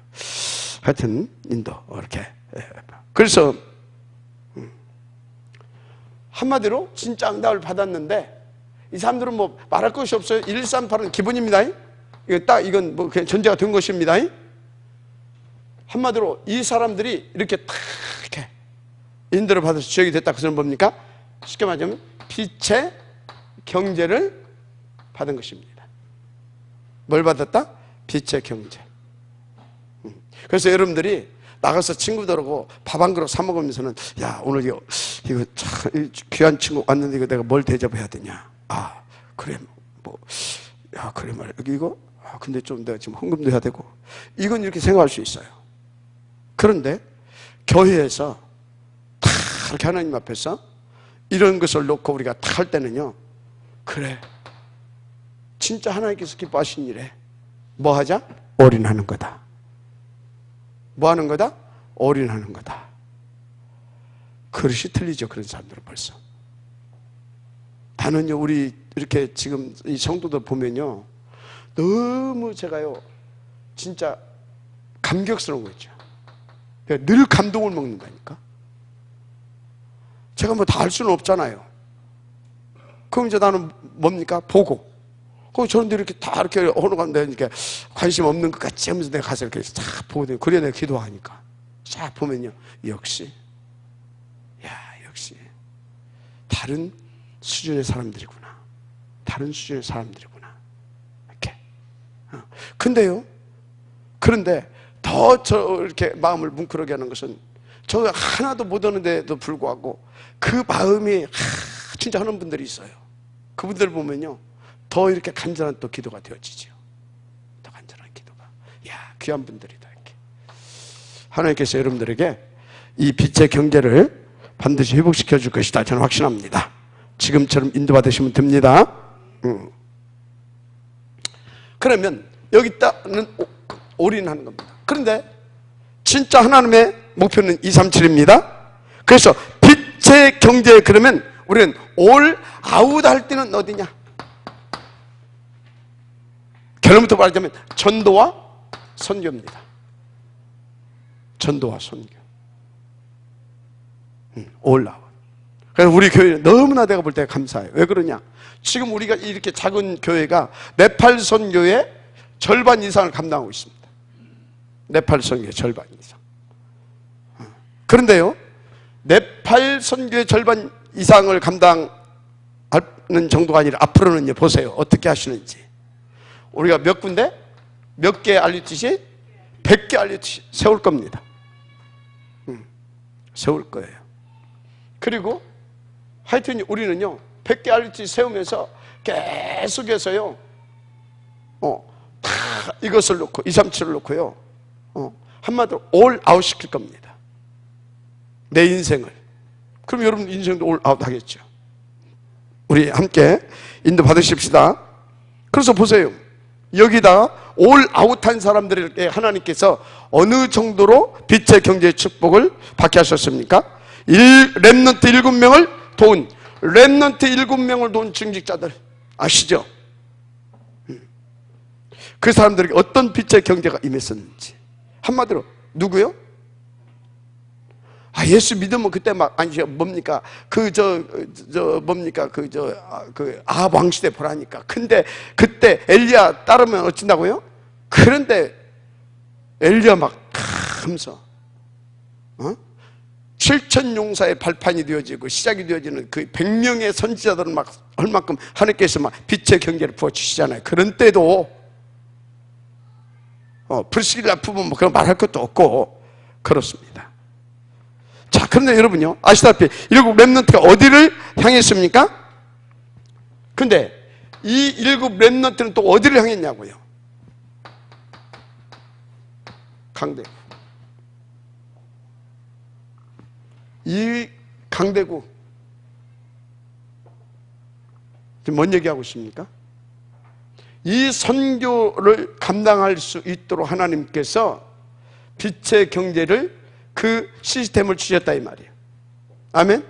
하여튼 인도 이렇게. 그래서 한마디로 진짜 응답을 받았는데 이 사람들은 말할 것이 없어요. 138은 기본입니다. 이건 그냥 전제가 된 것입니다. 한마디로 이 사람들이 이렇게 탁 이렇게 인도를 받아서 지역이 됐다. 그것은 뭡니까? 쉽게 말하자면 빛의 경제를 받은 것입니다. 뭘 받았다? 빛의 경제. 그래서 여러분들이 나가서 친구들하고 밥 한 그릇 사 먹으면서는 야, 오늘 이거 참 귀한 친구 왔는데 이거 내가 뭘 대접해야 되냐? 그래 그래 말이야. 이거 근데 좀 내가 지금 헌금도 해야 되고, 이건 이렇게 생각할 수 있어요. 그런데 교회에서 다 이렇게 하나님 앞에서 이런 것을 놓고 우리가 다 할 때는요, 그래 진짜 하나님께서 기뻐하신 일에 뭐 하자? 올인하는 거다. 뭐 하는 거다? 올인하는 거다. 그릇이 틀리죠. 그런 사람들은 벌써. 다는요, 우리 이렇게 지금 이 성도들 보면요, 너무 제가요 진짜 감격스러운 거 있죠. 늘 감동을 먹는다니까. 제가 다 알 수는 없잖아요. 그럼 이제 나는 뭡니까? 보고. 그럼 저런데 이렇게 다 이렇게 어느 가운데 이렇게 관심 없는 것 같이 하면서 내가 가서 이렇게 쫙 보고, 그래 내가 기도하니까 쫙 보면요, 역시 다른 수준의 사람들이구나. 다른 수준의 사람들이구나. 이렇게. 그런데 더 이렇게 마음을 뭉클하게 하는 것은, 저 하나도 못 오는데도 불구하고 그 마음이 진짜 하는 분들이 있어요. 그분들 보면요, 더 이렇게 간절한 또 기도가 되어지죠. 더 간절한 기도가. 귀한 분들이다. 이렇게. 하나님께서 여러분들에게 이 빛의 경제를 반드시 회복시켜 줄 것이다. 저는 확신합니다. 지금처럼 인도받으시면 됩니다. 그러면 여기 있다는 올인하는 겁니다. 그런데 진짜 하나님의 목표는 237입니다. 그래서 빛의 경제에 그러면 우리는 올 아웃 할 때는 어디냐? 결론부터 말하자면 전도와 선교입니다. 전도와 선교. 올 아웃. 그래서 우리 교회는 너무나 내가 볼 때 감사해요. 왜 그러냐? 지금 우리가 이렇게 작은 교회가 네팔 선교의 절반 이상을 감당하고 있습니다. 네팔 선교의 절반 이상. 그런데요, 네팔 선교의 절반 이상을 감당하는 정도가 아니라 앞으로는요, 보세요. 어떻게 하시는지. 우리가 몇 군데? 몇 개 알리듯이? 100개 알리듯이 세울 겁니다. 세울 거예요. 그리고 하여튼 우리는요, 100개 알리듯이 세우면서 계속해서요, 다 이것을 놓고, 237을 놓고요, 한마디로 올 아웃 시킬 겁니다. 내 인생을. 그럼 여러분 인생도 올 아웃 하겠죠. 우리 함께 인도 받으십시다. 그래서 보세요. 여기다 올 아웃한 사람들에게 하나님께서 어느 정도로 빛의 경제의 축복을 받게 하셨습니까? 렘넌트 7명을 도운, 렘넌트 7명을 도운 증직자들 아시죠? 그 사람들에게 어떤 빛의 경제가 임했었는지. 한마디로 누구요? 예수 믿으면 그때 막, 아니, 뭡니까? 아합 왕시대 보라니까. 근데 그때 엘리야 따르면 어쩐다고요? 그런데 엘리야 막 하면서, 7천 용사의 발판이 되어지고 시작이 되어지는 그 100명의 선지자들은 막 할 만큼 하나님께서 막 빛의 경제를 부어주시잖아요. 그런 때도, 불시기를 아프면 뭐 그런 말할 것도 없고, 그렇습니다. 자, 그런데 여러분요, 아시다시피 일곱 렘넌트가 어디를 향했습니까? 근데 이 일곱 렘넌트는 또 어디를 향했냐고요? 강대구. 이 강대구, 지금 뭔 얘기하고 있습니까? 이 선교를 감당할 수 있도록 하나님께서 빛의 경제를, 그 시스템을 주셨다 이 말이에요. 아멘?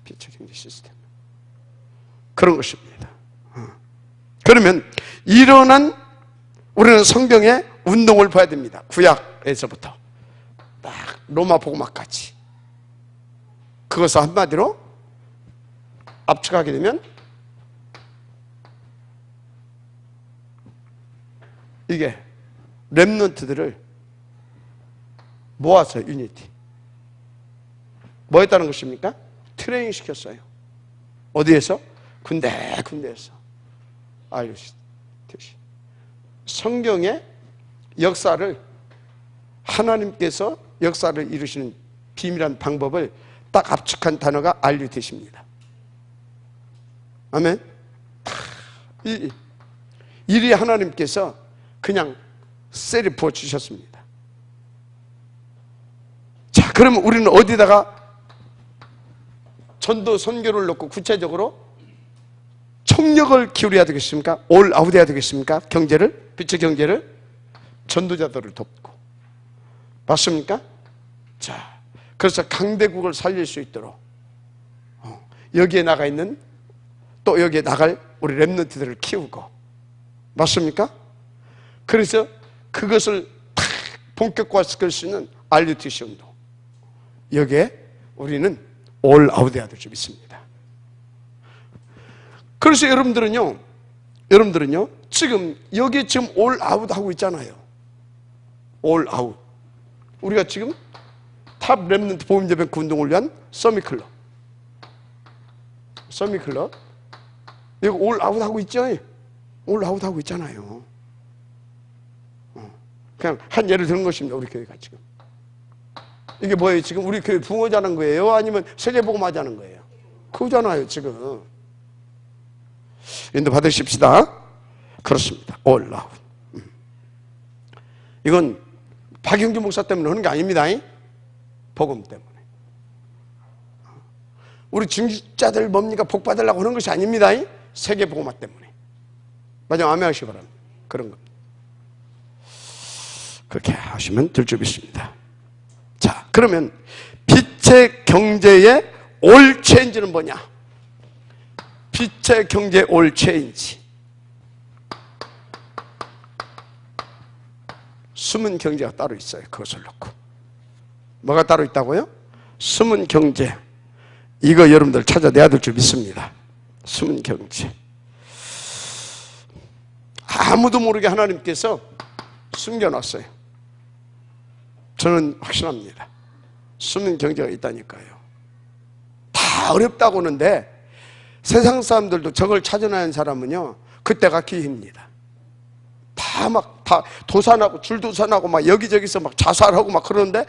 빛의 경제 시스템. 그런 것입니다. 그러면 일어난 우리는 성경의 운동을 봐야 됩니다. 구약에서부터 딱 로마 복음화까지. 그것을 한마디로 압축하게 되면 이게 렘넌트들을 모아서 유니티. 뭐 했다는 것입니까? 트레이닝 시켰어요. 어디에서? 군대에서. 알려주시듯이. 성경의 역사를, 하나님께서 역사를 이루시는 비밀한 방법을 딱 압축한 단어가 알류티십니다. 아멘? 이리 하나님께서 그냥 셀이 부어주셨습니다. 자, 그러면 우리는 어디다가 전도 선교를 놓고 구체적으로 총력을 기울여야 되겠습니까? 올 아웃 해야 되겠습니까? 경제를, 빛의 경제를, 전도자들을 돕고. 맞습니까? 자, 그래서 강대국을 살릴 수 있도록 여기에 나가 있는, 또 여기에 나갈 우리 렘넌트들을 키우고. 맞습니까? 그래서 그것을 탁 본격화시킬 수 있는 RUTC 운동, 여기에 우리는 올 아웃 해야 될 줄 믿습니다. 그래서 여러분들은요 지금 여기 지금 올 아웃 하고 있잖아요. 올 아웃. 우리가 지금 탑 렘넌트 보험재뱅크 운동을 위한 서밋클럽, 이거 올 아웃 하고 있죠? 올 아웃 하고 있잖아요. 그냥 한 예를 드는 것입니다. 우리 교회가 지금 이게 뭐예요? 지금 우리 교회 붕어자는 거예요? 아니면 세계복음 하자는 거예요? 그거잖아요 지금. 인도 받으십시다. 그렇습니다. 올 아웃. 이건 박영규 목사 때문에 하는 게 아닙니다. 복음 때문에. 우리 중직자들 뭡니까? 복 받으려고 하는 것이 아닙니다. 세계복음화 때문에. 맞아, 아멘 하시기 바랍니다. 그런 겁니다. 그렇게 하시면 될 줄 믿습니다. 자, 그러면 빛의 경제의 올 체인지는 뭐냐? 빛의 경제의 올 체인지. 숨은 경제가 따로 있어요. 그것을 놓고. 뭐가 따로 있다고요? 숨은 경제. 이거 여러분들 찾아내야 될 줄 믿습니다. 숨은 경제. 아무도 모르게 하나님께서 숨겨놨어요. 저는 확신합니다. 숨은 경제가 있다니까요. 다 어렵다고 하는데 세상 사람들도 저걸 찾아내는 사람은요, 그때가 기회입니다. 다 도산하고 줄도산하고 막 여기저기서 막 자살하고 막 그러는데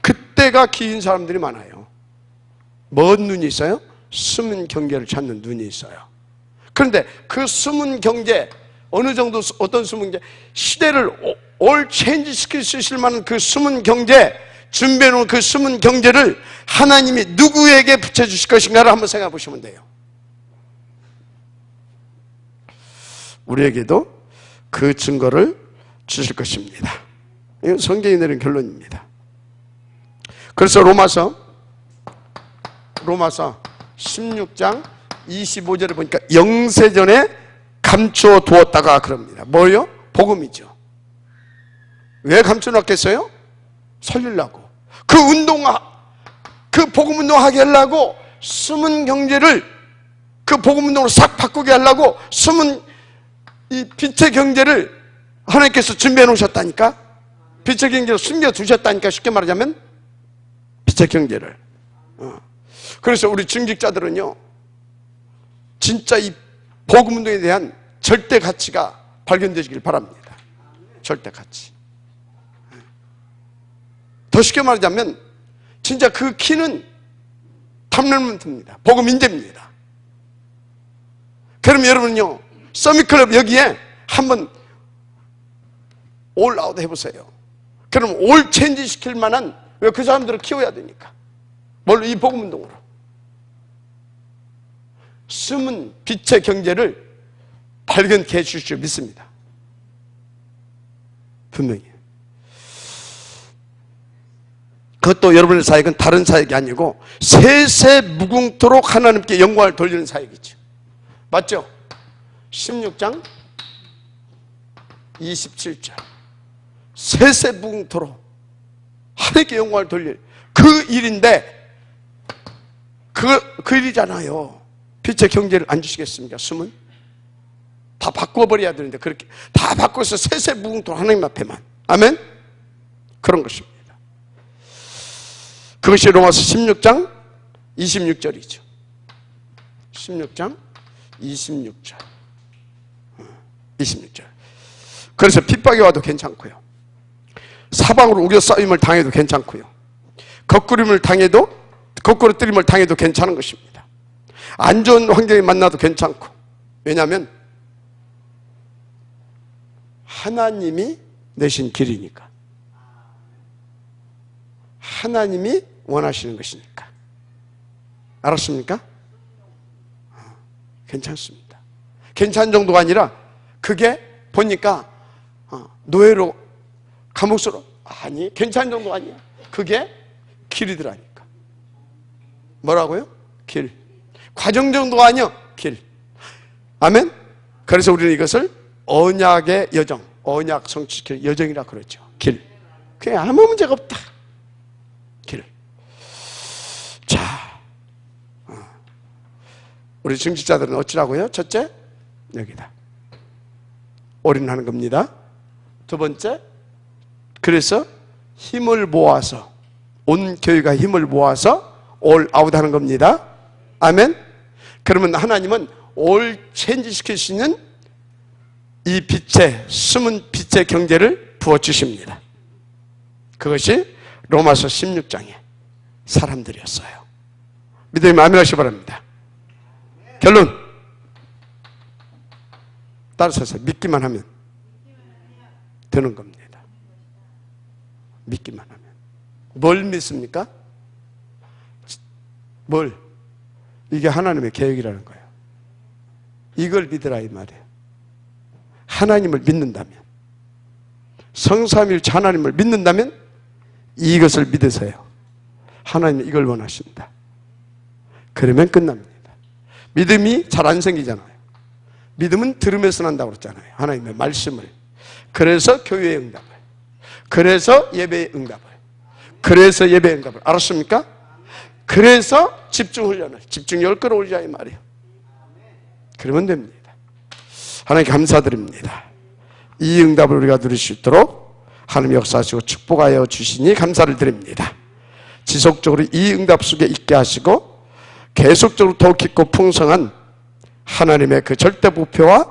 그때가 기회인 사람들이 많아요. 뭔 눈이 있어요? 숨은 경제를 찾는 눈이 있어요. 그런데 그 숨은 경제, 어느 정도 어떤 숨은 경제, 시대를 올 체인지 시킬 수 있을 만한 그 숨은 경제, 준비해 놓은 그 숨은 경제를 하나님이 누구에게 붙여주실 것인가를 한번 생각해 보시면 돼요. 우리에게도 그 증거를 주실 것입니다. 이건 성경이 내린 결론입니다. 그래서 로마서 16장 25절에 보니까 영세전에 감추어 두었다가 그럽니다. 뭐요? 복음이죠. 왜 감춰놨겠어요? 살리려고. 그 복음 운동하게 하려고 숨은 경제를 그 복음 운동으로 싹 바꾸게 하려고 숨은 이 빛의 경제를 하나님께서 준비해 놓으셨다니까. 빛의 경제를 숨겨 두셨다니까. 쉽게 말하자면 빛의 경제를. 그래서 우리 증직자들은요, 진짜 이 복음 운동에 대한 절대 가치가 발견되시길 바랍니다. 절대 가치. 더 쉽게 말하자면 진짜 그 키는 탐럴먼트입니다. 복음 인재입니다. 그럼 여러분요, 서밋클럽 여기에 한번 올 아웃 해보세요. 그럼 올 체인지 시킬 만한, 왜 그 사람들을 키워야 되니까. 뭘로? 이 복음 운동으로. 숨은 빛의 경제를 발견케 해주실 줄 믿습니다. 분명히. 그것도 여러분의 사역은 다른 사역이 아니고 세세 무궁토록 하나님께 영광을 돌리는 사역이죠. 맞죠? 16장 27절. 세세 무궁토록 하나님께 영광을 돌릴 그 일인데 그 일이잖아요. 빛의 경제를 안 주시겠습니까? 숨은 다 바꿔버려야 되는데 그렇게 다 바꿔서 세세 무궁토록 하나님 앞에만. 아멘? 그런 것입니다. 그것이 로마서 16장 26절이죠. 16장 26절. 그래서 핍박이 와도 괜찮고요. 사방으로 우겨싸임을 당해도 괜찮고요. 거꾸로 뜨림을 당해도 괜찮은 것입니다. 안 좋은 환경에 만나도 괜찮고. 왜냐하면 하나님이 내신 길이니까. 하나님이 원하시는 것이니까. 알았습니까? 괜찮습니다. 괜찮은 정도가 아니라 그게 보니까 노예로 감옥으로, 아니 괜찮은 정도가 아니야. 그게 길이더라니까. 뭐라고요? 길. 과정 정도가 아니야. 길. 아멘? 그래서 우리는 이것을 언약의 여정, 언약 성취시킬 여정이라 그러죠. 길. 그게 아무 문제가 없다. 길. 자, 우리 증직자들은 어찌라고요? 첫째, 여기다. 올인하는 겁니다. 두 번째, 그래서 힘을 모아서, 온 교회가 힘을 모아서 올 아웃하는 겁니다. 아멘? 그러면 하나님은 올 체인지 시킬 수 있는 이 빛의, 숨은 빛의 경제를 부어주십니다. 그것이 로마서 16장의 사람들이었어요. 믿음이 아멘 하시기 바랍니다. 결론, 따라서서 믿기만 하면 되는 겁니다. 믿기만 하면. 뭘 믿습니까? 뭘? 이게 하나님의 계획이라는 거예요. 이걸 믿으라 이 말이에요. 하나님을 믿는다면 성삼일체 하나님을 믿는다면 이것을 믿으세요. 하나님은 이걸 원하신다. 그러면 끝납니다. 믿음이 잘 안 생기잖아요. 믿음은 들으면서 난다고 그랬잖아요. 하나님의 말씀을. 그래서 교회의 응답을, 그래서 예배의 응답을, 그래서 예배의 응답을. 알았습니까? 그래서 집중훈련을, 집중력을 끌어올리자 이 말이에요. 그러면 됩니다. 하나님 감사드립니다. 이 응답을 우리가 누릴 수 있도록 하나님 역사하시고 축복하여 주시니 감사를 드립니다. 지속적으로 이 응답 속에 있게 하시고 계속적으로 더 깊고 풍성한 하나님의 그 절대 부표와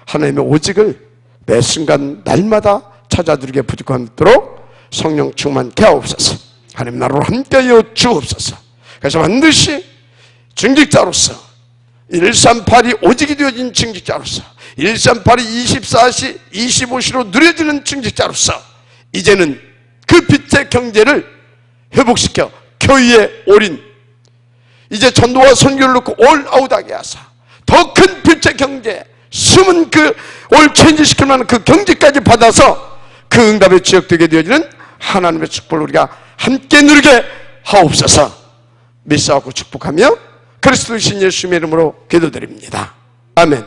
하나님의 오직을 매 순간 날마다 찾아 누리게 부족함도록 성령 충만케 하옵소서. 하나님 나라로 함께하여 주옵소서. 그래서 반드시 중직자로서 138이 오직이 되어진 중직자로서 138이 24시 25시로 누려지는 중직자로서 이제는 그 빛의 경제를 회복시켜 교회에 올인, 이제 전도와 선교를 놓고 올아웃하게 하사 더 큰 빛의 경제, 숨은 그 올 체인지시킬 만한 그 경제까지 받아서 그 응답의 지역되게 되어지는 하나님의 축복을 우리가 함께 누리게 하옵소서. 믿사옵고 축복하며 그리스도의 신 예수님의 이름으로 기도드립니다. 아멘.